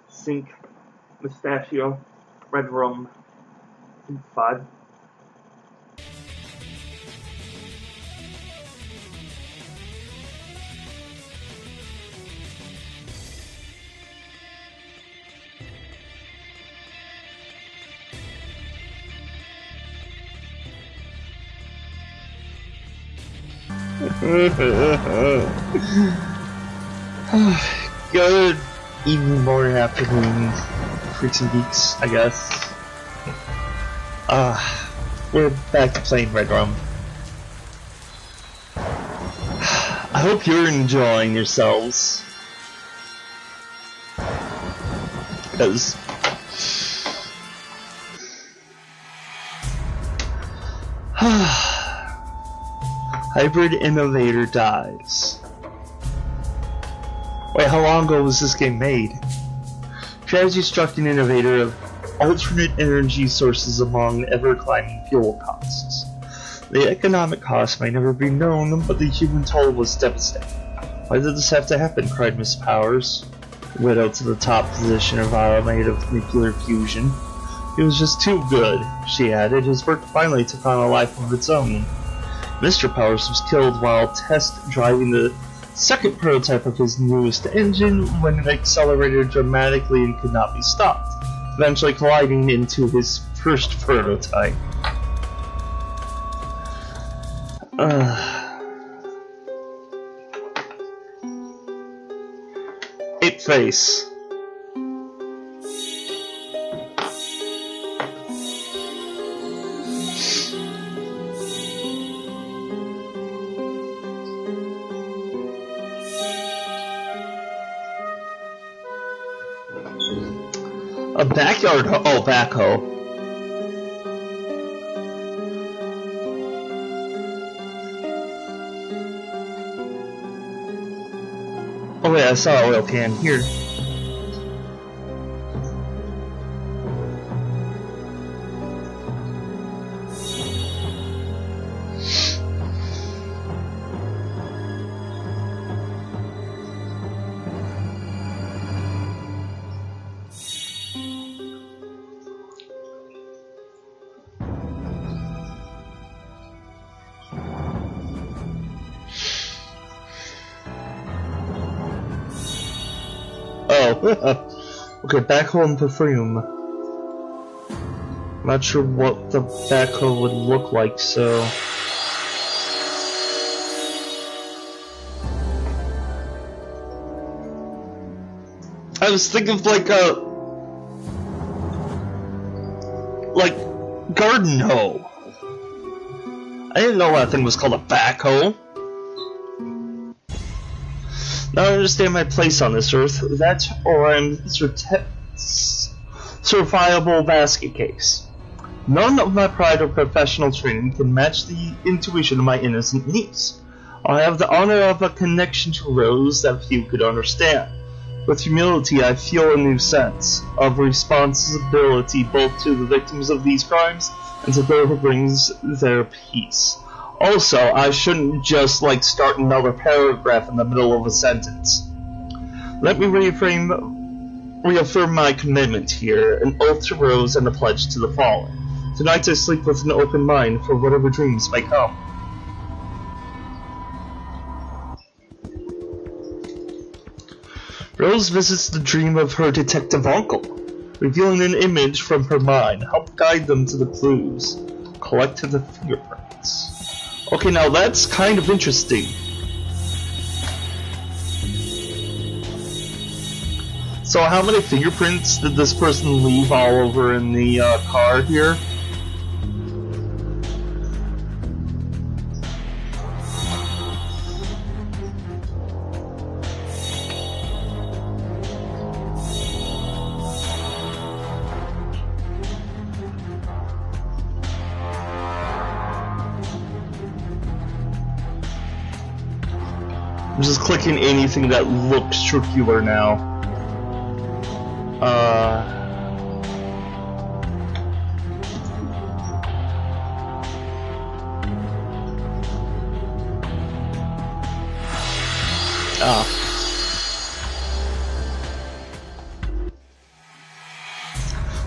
Sync, Mustachio, Redrum, 5. Good evening, morning, afternoon, freaks and geeks, I guess. We're back to playing Redrum. I hope you're enjoying yourselves. Because Hybrid Innovator dies. Wait, how long ago was this game made? Strategy struck an innovator of alternate energy sources among ever-climbing fuel costs. The economic cost might never be known, but the human toll was devastating. Why did this have to happen? Cried Miss Powers, widow to the top position of made of nuclear fusion. He was just too good, she added. His work finally took on a life of its own. Mr. Powers was killed while test driving the second prototype of his newest engine when it accelerated dramatically and could not be stopped, eventually colliding into his first prototype. Ape face. A backyard backhoe. Oh wait, I saw an oil can here. Okay, backhoe and perfume. I'm not sure what the backhoe would look like, so... I was thinking of like a... garden hoe. I didn't know that thing was called a backhoe. Now I understand my place on this earth. That or I'm survivable basket case. None of my pride or professional training can match the intuition of my innocent niece. I have the honor of a connection to Rose that few could understand. With humility, I feel a new sense of responsibility both to the victims of these crimes and to those who brings their peace. Also, I shouldn't just start another paragraph in the middle of a sentence. Let me reaffirm my commitment here, an oath to Rose and a pledge to the fallen. Tonight I sleep with an open mind for whatever dreams may come. Rose visits the dream of her detective uncle, revealing an image from her mind. Help guide them to the clues. Collect the fingerprints. Okay, now that's kind of interesting. So how many fingerprints did this person leave all over in the car here? I'm just clicking anything that looks circular now.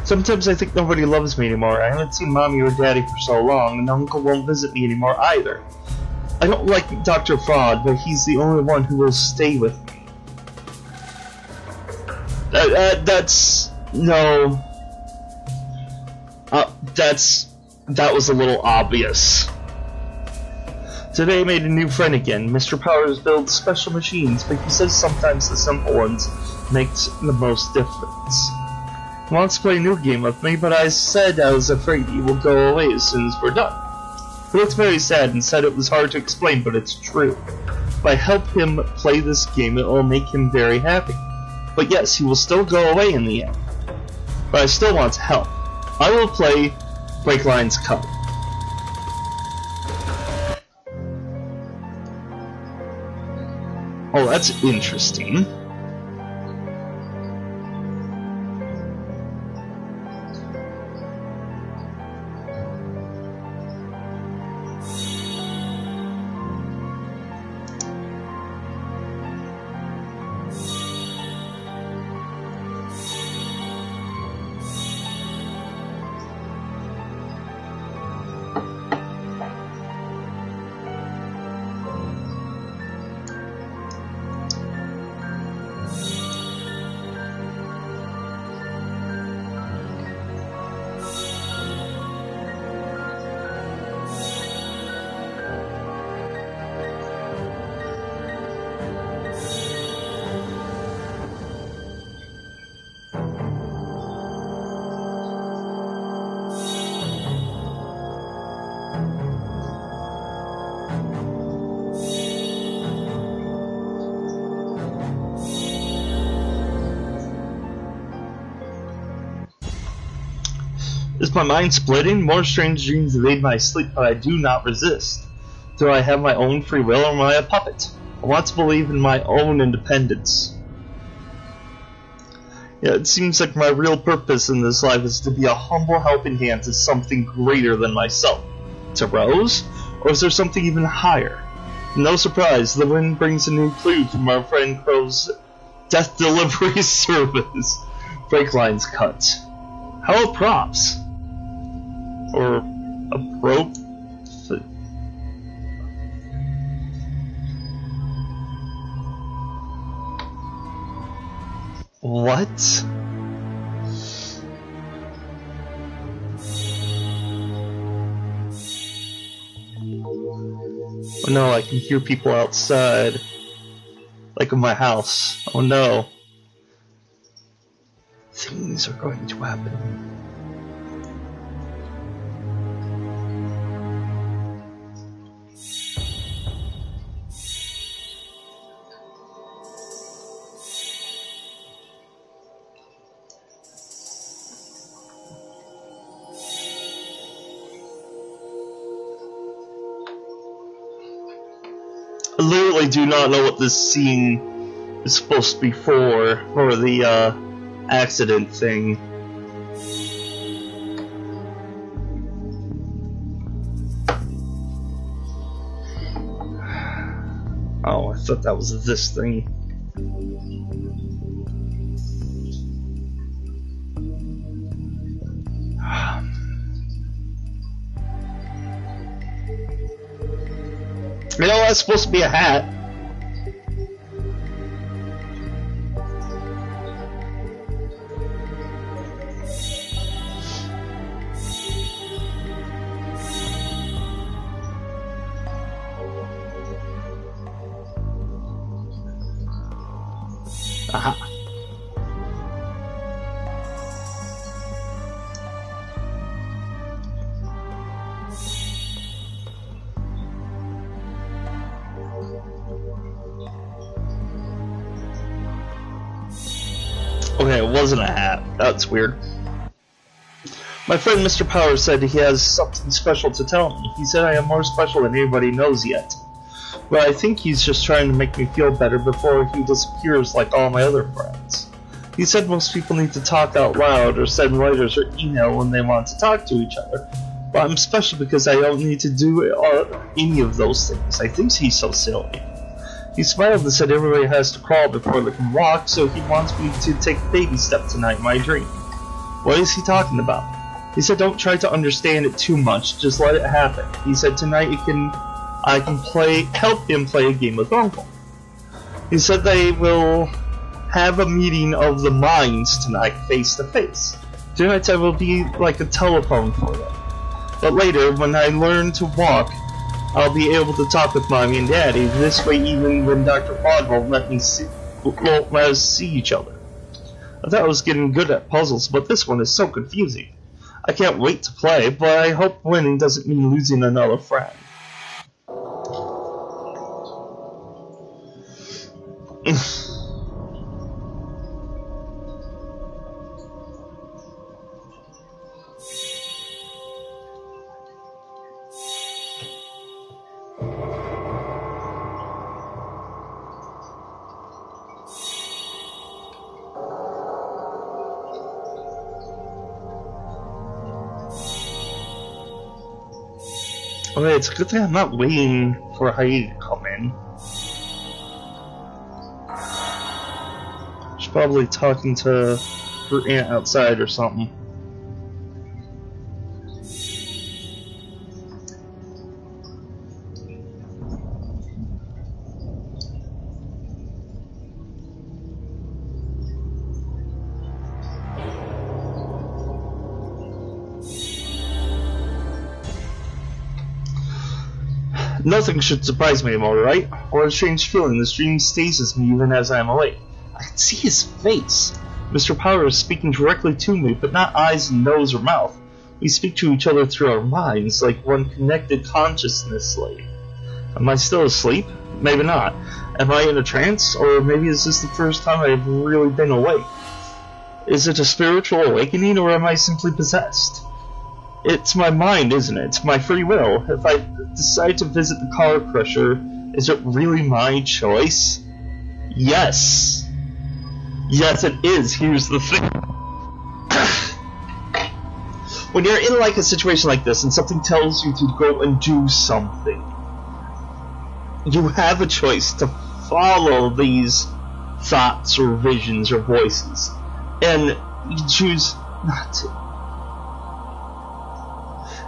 Sometimes I think nobody loves me anymore. I haven't seen Mommy or Daddy for so long, and Uncle won't visit me anymore either. I don't like Dr. Fraud, but he's the only one who will stay with me. That was a little obvious. Today I made a new friend again. Mr. Powers builds special machines, but he says sometimes the simple ones make the most difference. He wants to play a new game with me, but I said I was afraid he will go away as soon as we're done. He looked very sad and said it was hard to explain, but it's true. If I help him play this game, it will make him very happy. But yes, he will still go away in the end. But I still want to help. I will play Break Line's Cup. Oh, that's interesting. Is my mind splitting? More strange dreams evade my sleep, but I do not resist. Do I have my own free will, or am I a puppet? I want to believe in my own independence. Yeah, it seems like my real purpose in this life is to be a humble helping hand to something greater than myself. To Rose? Or is there something even higher? No surprise, the wind brings a new clue from our friend Crow's death delivery service. Break Line's cut. How are props? Or a rope? What? Oh no, I can hear people outside. Like in my house. Oh no. Things are going to happen. I literally do not know what this scene is supposed to be for the accident thing. Oh, I thought that was this thing. You know, that's supposed to be a hat. Aha. Okay, it wasn't a hat. That's weird. My friend Mr. Powers said he has something special to tell me. He said I am more special than anybody knows yet. But I think he's just trying to make me feel better before he disappears like all my other friends. He said most people need to talk out loud or send letters or email when they want to talk to each other. But I'm special because I don't need to do any of those things. I think he's so silly. He smiled and said everybody has to crawl before they can walk, so he wants me to take a baby step tonight in my dream. What is he talking about? He said don't try to understand it too much, just let it happen. He said tonight I can help him play a game with Uncle. He said they will have a meeting of the minds tonight, face to face. Tonight I will be like a telephone for them. But later, when I learn to walk, I'll be able to talk with Mommy and Daddy. This way, even when Dr. Pod won't let us see each other. I thought I was getting good at puzzles, but this one is so confusing. I can't wait to play, but I hope winning doesn't mean losing another friend. Okay, it's a good thing I'm not waiting for Heidi to come in. She's probably talking to her aunt outside or something. Nothing should surprise me anymore, right? Or a strange feeling. This dream stasis me even as I am awake. I can see his face. Mr. Power is speaking directly to me, but not eyes, nose, or mouth. We speak to each other through our minds, like one connected consciously. Am I still asleep? Maybe not. Am I in a trance? Or maybe is this the first time I've really been awake? Is it a spiritual awakening, or am I simply possessed? It's my mind, isn't it? My free will. If I decide to visit the car crusher, is it really my choice? Yes. Yes, it is. Here's the thing. When you're in like a situation like this and something tells you to go and do something, you have a choice to follow these thoughts or visions or voices, and you choose not to.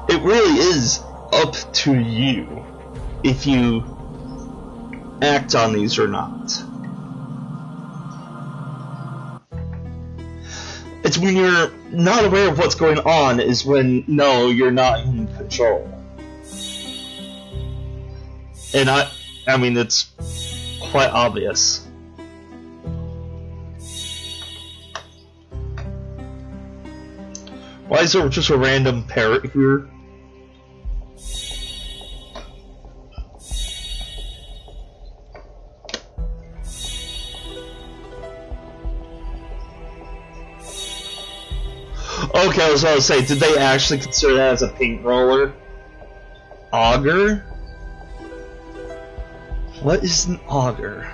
It really is up to you if you act on these or not. It's when you're not aware of what's going on is when, no, you're not in control. And I mean, it's quite obvious. Why is there just a random parrot here? Okay, I was about to say, did they actually consider that as a paint roller? Auger? What is an auger?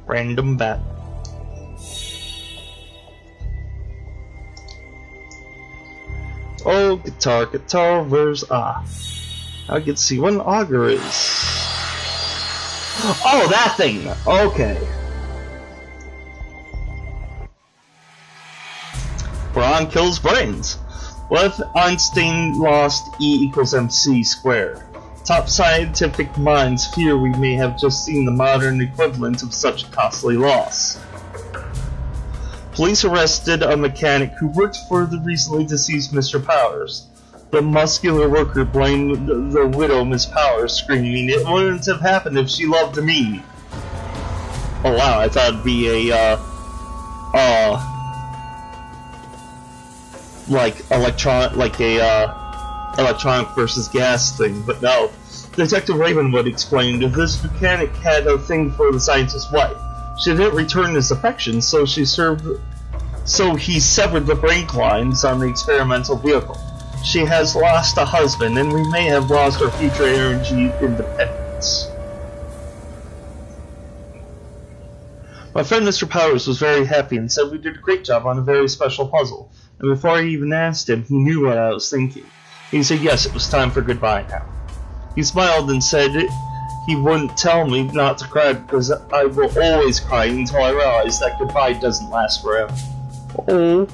Random bat. Oh, guitar, where's I can see what an auger is. Oh, that thing! Okay. Brawn kills brains. What if Einstein lost E equals MC squared? Top scientific minds fear we may have just seen the modern equivalent of such a costly loss. Police arrested a mechanic who worked for the recently deceased Mr. Powers. The muscular worker blamed the widow, Miss Powers, screaming, "It wouldn't have happened if she loved me." Oh wow, I thought it'd be a, electronic versus gas thing, but no. Detective Ravenwood explained this mechanic had a thing for the scientist's wife. She didn't return his affection, so he severed the brake lines on the experimental vehicle. She has lost a husband, and we may have lost our future energy independence. My friend Mr. Powers was very happy and said we did a great job on a very special puzzle, and before I even asked him, he knew what I was thinking. He said yes, it was time for goodbye now. He smiled and said he wouldn't tell me not to cry because I will always cry until I realize that goodbye doesn't last forever. Oh.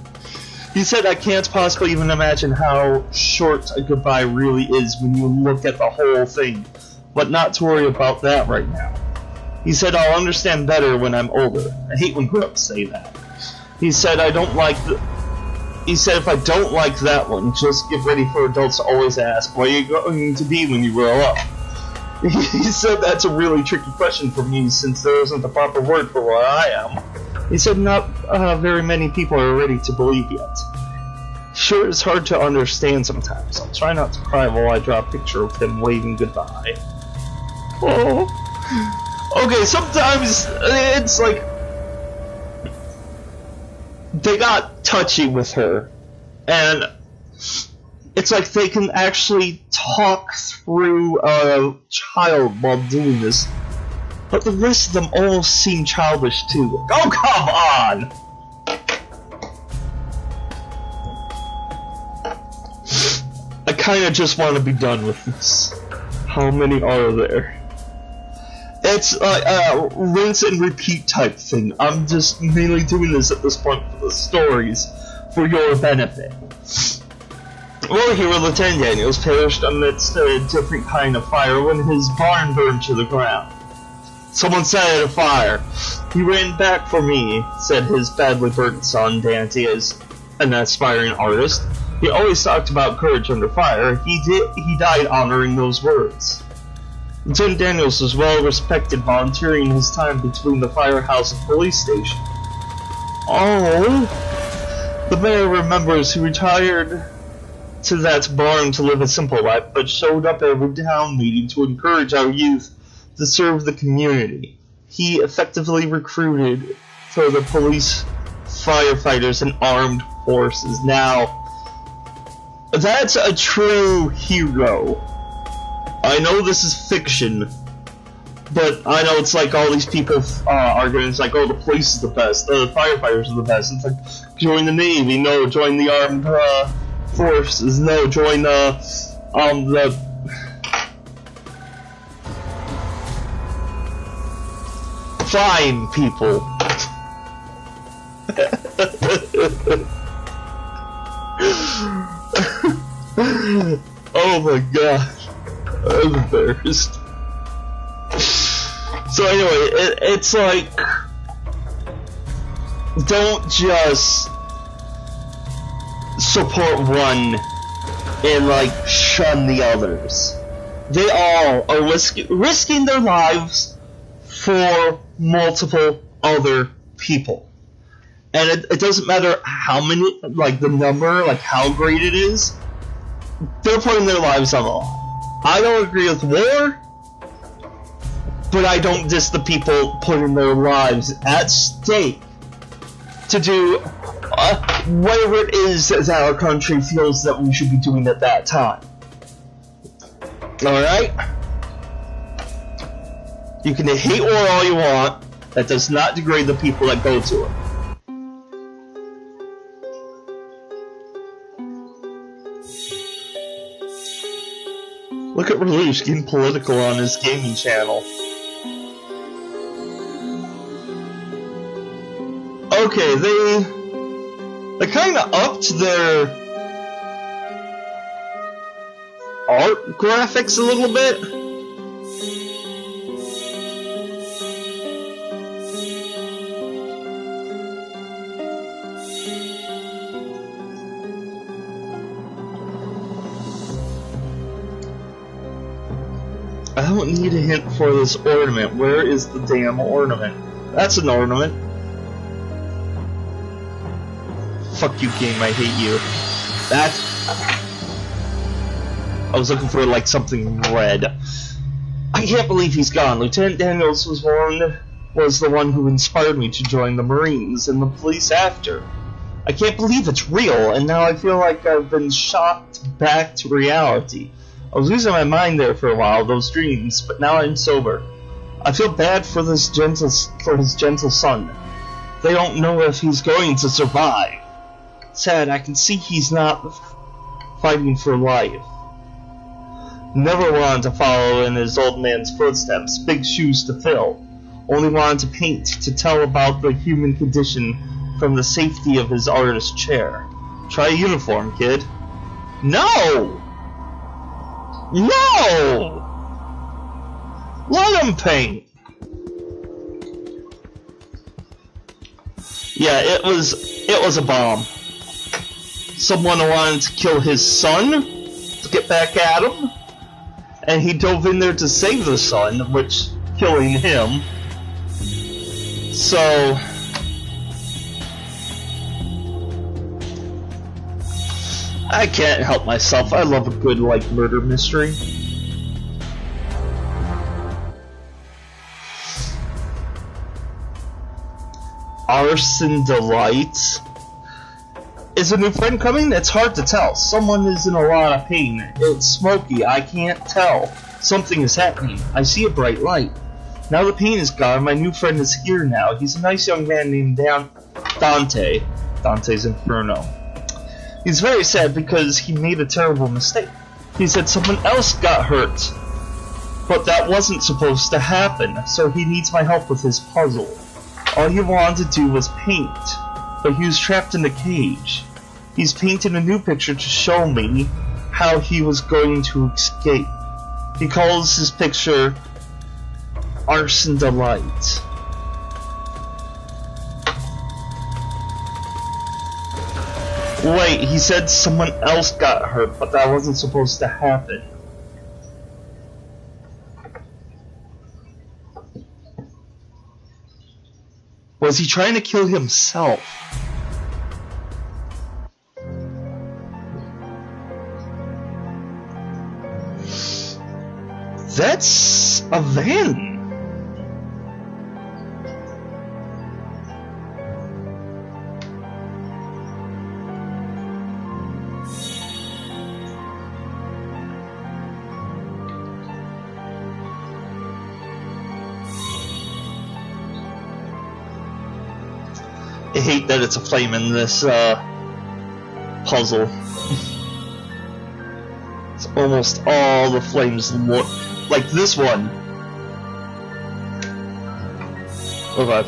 He said I can't possibly even imagine how short a goodbye really is when you look at the whole thing, but not to worry about that right now. He said I'll understand better when I'm older. I hate when grown-ups say that. He said He said if I don't like that one, just get ready for adults to always ask, what are you going to be when you grow up? He said that's a really tricky question for me since there isn't a proper word for what I am. He said not very many people are ready to believe yet. Sure, it's hard to understand sometimes. I'll try not to cry while I draw a picture of him waving goodbye. Oh. Okay, sometimes it's like they got touchy with her, and it's like they can actually talk through a child while doing this, but the rest of them all seem childish too. Oh, come on! I kinda just want to be done with this. How many are there? It's a rinse and repeat type thing. I'm just mainly doing this at this point for the stories, for your benefit. Well, here Lieutenant Daniels perished amidst a different kind of fire when his barn burned to the ground. Someone set it afire. He ran back for me, said his badly burnt son, Dante, as an aspiring artist. He always talked about courage under fire. He died honoring those words. Lieutenant Daniels was well respected, volunteering his time between the firehouse and police station. Oh, the mayor remembers he retired to that barn to live a simple life, but showed up at every town meeting to encourage our youth to serve the community. He effectively recruited for the police, firefighters, and armed forces. Now, that's a true hero. I know this is fiction, but I know it's like all these people arguing, it's like, oh, the police is the best, the firefighters are the best. It's like, join the Navy, no, join the armed forces, no, join the flying people. Oh my god. I'm embarrassed. So anyway, it's like, don't just support one and like shun the others. They all are risking their lives for multiple other people. And it doesn't matter how many, like the number, like how great it is, they're putting their lives on the line. I don't agree with war, but I don't diss the people putting their lives at stake to do whatever it is that our country feels that we should be doing at that time. Alright? You can hate war all you want, that does not degrade the people that go to it. Look at Railuge getting political on his gaming channel. Okay, they kinda upped their art graphics a little bit. I don't need a hint for this ornament. Where is the damn ornament? That's an ornament. Fuck you, game, I hate you. I was looking for, like, something red. I can't believe he's gone. Lieutenant Daniels was the one who inspired me to join the Marines and the police after. I can't believe it's real, and now I feel like I've been shocked back to reality. I was losing my mind there for a while, those dreams, but now I'm sober. I feel bad for his gentle son. They don't know if he's going to survive. Sad, I can see he's not fighting for life. Never wanted to follow in his old man's footsteps, big shoes to fill. Only wanted to paint, to tell about the human condition from the safety of his artist chair. Try a uniform, kid. No! No! Let him paint! Yeah, it was a bomb. Someone wanted to kill his son to get back at him, and he dove in there to save the son, which killing him. So I can't help myself. I love a good murder mystery. Arson Delight. Is a new friend coming? It's hard to tell. Someone is in a lot of pain. It's smoky. I can't tell. Something is happening. I see a bright light. Now the pain is gone. My new friend is here now. He's a nice young man named Dante. Dante's Inferno. He's very sad because he made a terrible mistake. He said someone else got hurt. But that wasn't supposed to happen, so he needs my help with his puzzle. All he wanted to do was paint, but he was trapped in a cage. He's painted a new picture to show me how he was going to escape. He calls his picture Arson Delight. Wait, he said someone else got hurt, but that wasn't supposed to happen. Was he trying to kill himself? That's a van. I hate that it's a flame in this puzzle. It's almost all the flames look like this one. Oh god.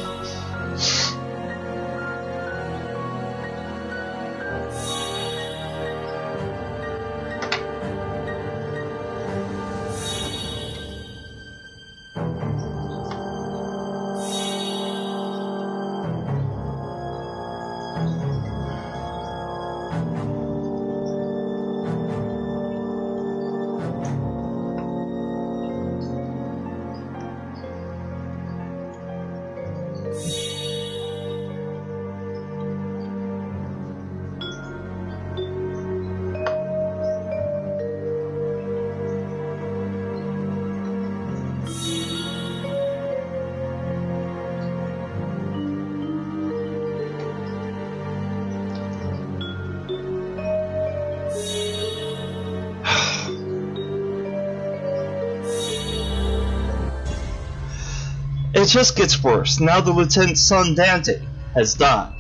It just gets worse. Now the lieutenant's son, Dante, has died.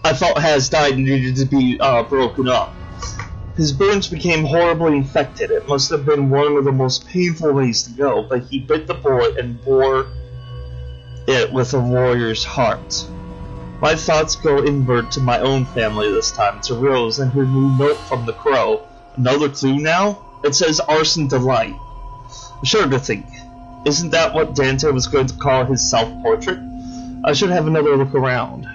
I thought has died and needed to be broken up. His burns became horribly infected. It must have been one of the most painful ways to go, but he bit the bullet and bore it with a warrior's heart. My thoughts go inward to my own family this time, to Rose and her new note from the crow. Another clue now? It says Arson Delight. I'm sure to think. Isn't that what Dante was going to call his self-portrait? I should have another look around.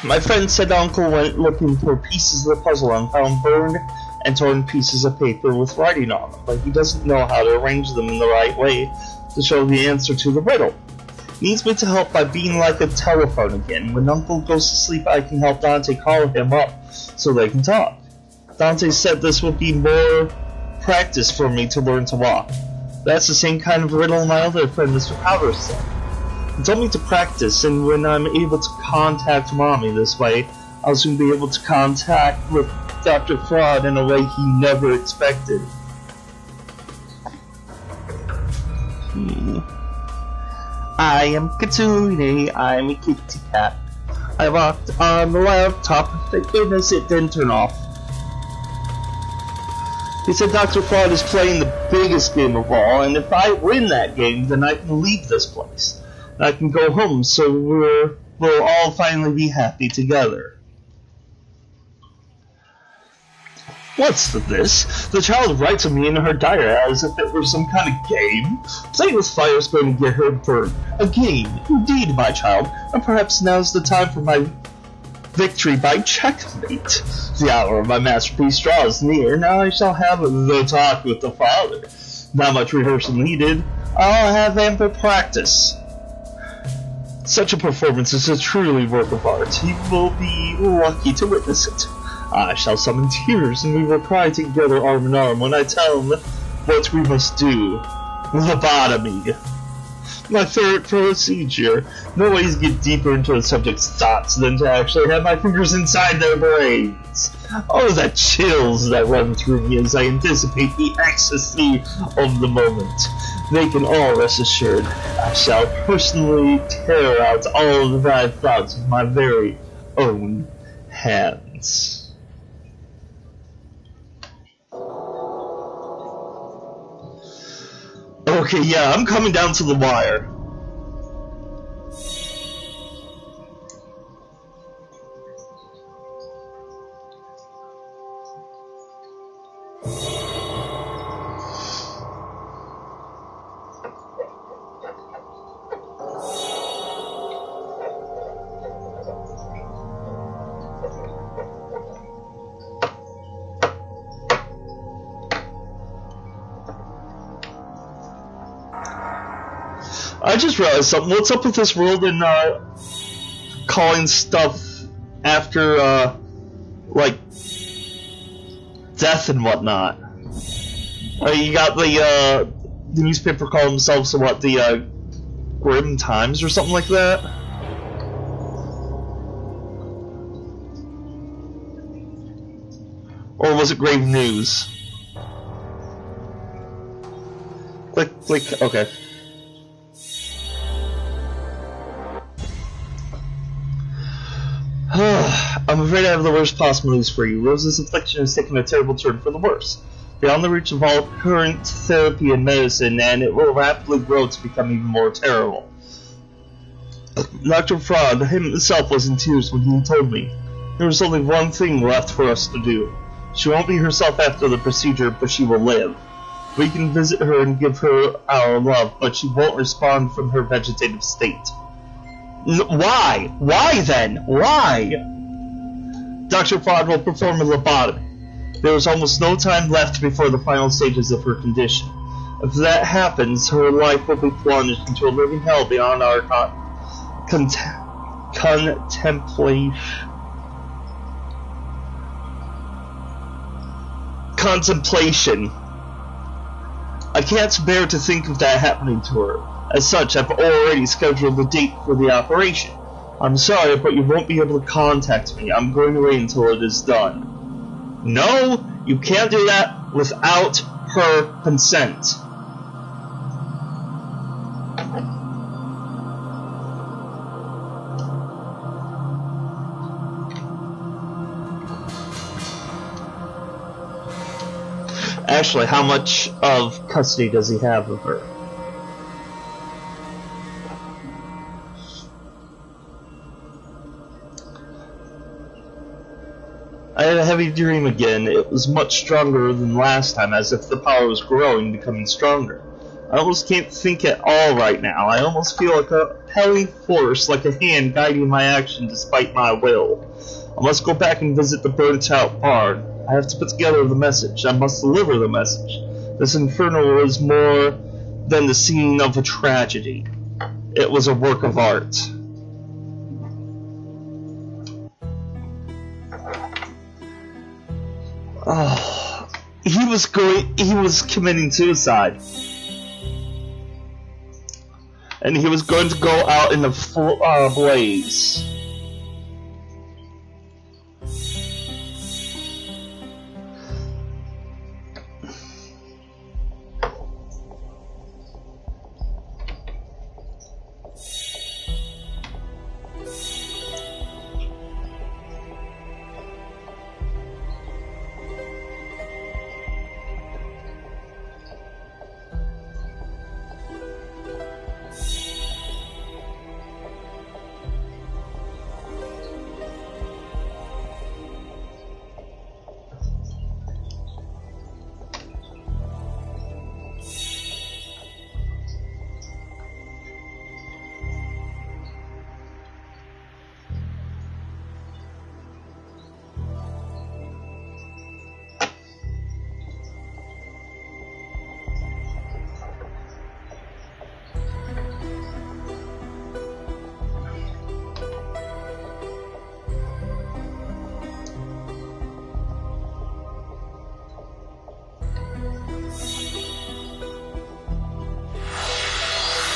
My friend said Uncle went looking for pieces of the puzzle and found burned and torn pieces of paper with writing on them, but he doesn't know how to arrange them in the right way to show the answer to the riddle. He needs me to help by being like a telephone again. When Uncle goes to sleep, I can help Dante call him up so they can talk. Dante said this would be more practice for me to learn to walk. That's the same kind of riddle my other friend Mr. Powder said. He told me to practice, and when I'm able to contact Mommy this way, I'll soon be able to contact with Dr. Fraud in a way he never expected. I am Katsune, I'm a kitty cat. I walked on the laptop, thank goodness it didn't turn off. He said Dr. Fraud is playing the biggest game of all, and if I win that game, then I can leave this place. I can go home, so we'll all finally be happy together. What's this? The child writes to me in her diary as if it were some kind of game. Playing with fire is going to get her burned. A game, indeed, my child, and perhaps now's the time for my victory by checkmate. The hour of my masterpiece draws near. Now I shall have the talk with the father. Not much rehearsal needed. I'll have ample practice. Such a performance is a truly work of art. He will be lucky to witness it. I shall summon tears, and we will cry together arm in arm when I tell him what we must do. Lobotomy. My favorite procedure. No ways get deeper into a subject's thoughts than to actually have my fingers inside their brains. Oh, the chills that run through me as I anticipate the ecstasy of the moment. They can all rest assured I shall personally tear out all of the bad thoughts with my very own hands. Okay, yeah, I'm coming down to the wire. I just realized something. What's up with this world and calling stuff after like death and whatnot? You got the newspaper call themselves what, the Grim Times or something like that. Or was it Grave News? Click, okay. I'm afraid I have the worst possible news for you. Rose's affliction has taken a terrible turn for the worse. Beyond the reach of all current therapy and medicine, and it will rapidly grow to become even more terrible. Dr. Fraud himself was in tears when he told me. There was only one thing left for us to do. She won't be herself after the procedure, but she will live. We can visit her and give her our love, but she won't respond from her vegetative state. Why? Why then? Why? Dr. Fraud will perform a lobotomy. There is almost no time left before the final stages of her condition. If that happens, her life will be plunged into a living hell beyond our contemplation. I can't bear to think of that happening to her. As such, I've already scheduled the date for the operation. I'm sorry, but you won't be able to contact me. I'm going to wait until it is done. No, you can't do that without her consent. Actually, how much of custody does he have of her? I had a heavy dream again. It was much stronger than last time, as if the power was growing, becoming stronger. I almost can't think at all right now. I almost feel like a compelling force, like a hand guiding my action despite my will. I must go back and visit the burnt-out barn. I have to put together the message. I must deliver the message. This inferno was more than the scene of a tragedy. It was a work of art. Oh, he was committing suicide. And he was going to go out in a blaze.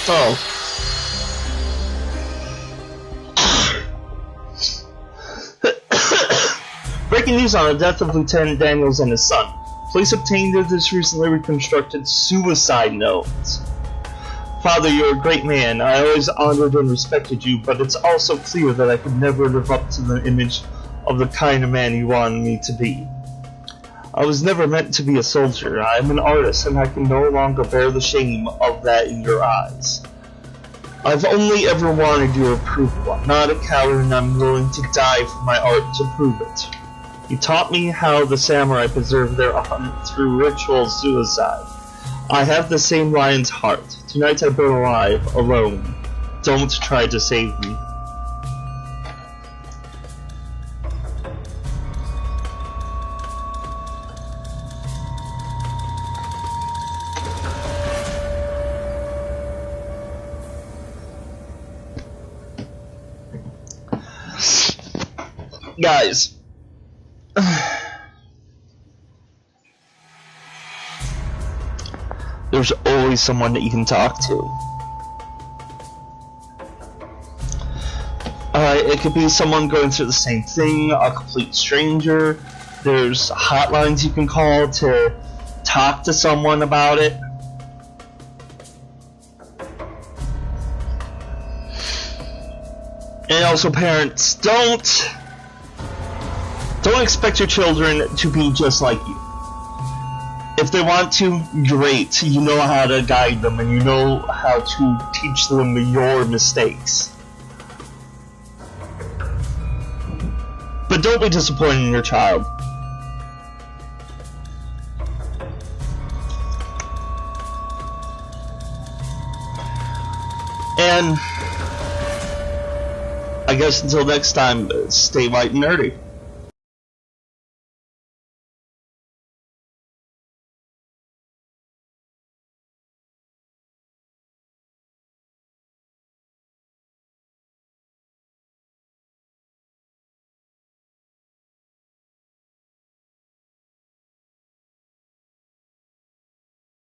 Oh. Breaking news on the death of Lieutenant Daniels and his son. Police obtained this recently reconstructed suicide note. Father, you're a great man. I always honored and respected you, but it's also clear that I could never live up to the image of the kind of man you wanted me to be. I was never meant to be a soldier. I am an artist, and I can no longer bear the shame of that in your eyes. I've only ever wanted your approval. I'm not a coward, and I'm willing to die for my art to prove it. You taught me how the samurai preserve their honor through ritual suicide. I have the same lion's heart. Tonight I burn alive, alone. Don't try to save me. Guys, there's always someone that you can talk to. It could be someone going through the same thing, a complete stranger. There's hotlines you can call to talk to someone about it. And also, parents, don't expect your children to be just like you. If they want to, great. You know how to guide them, and you know how to teach them your mistakes. But don't be disappointed in your child. And I guess until next time, stay light and nerdy.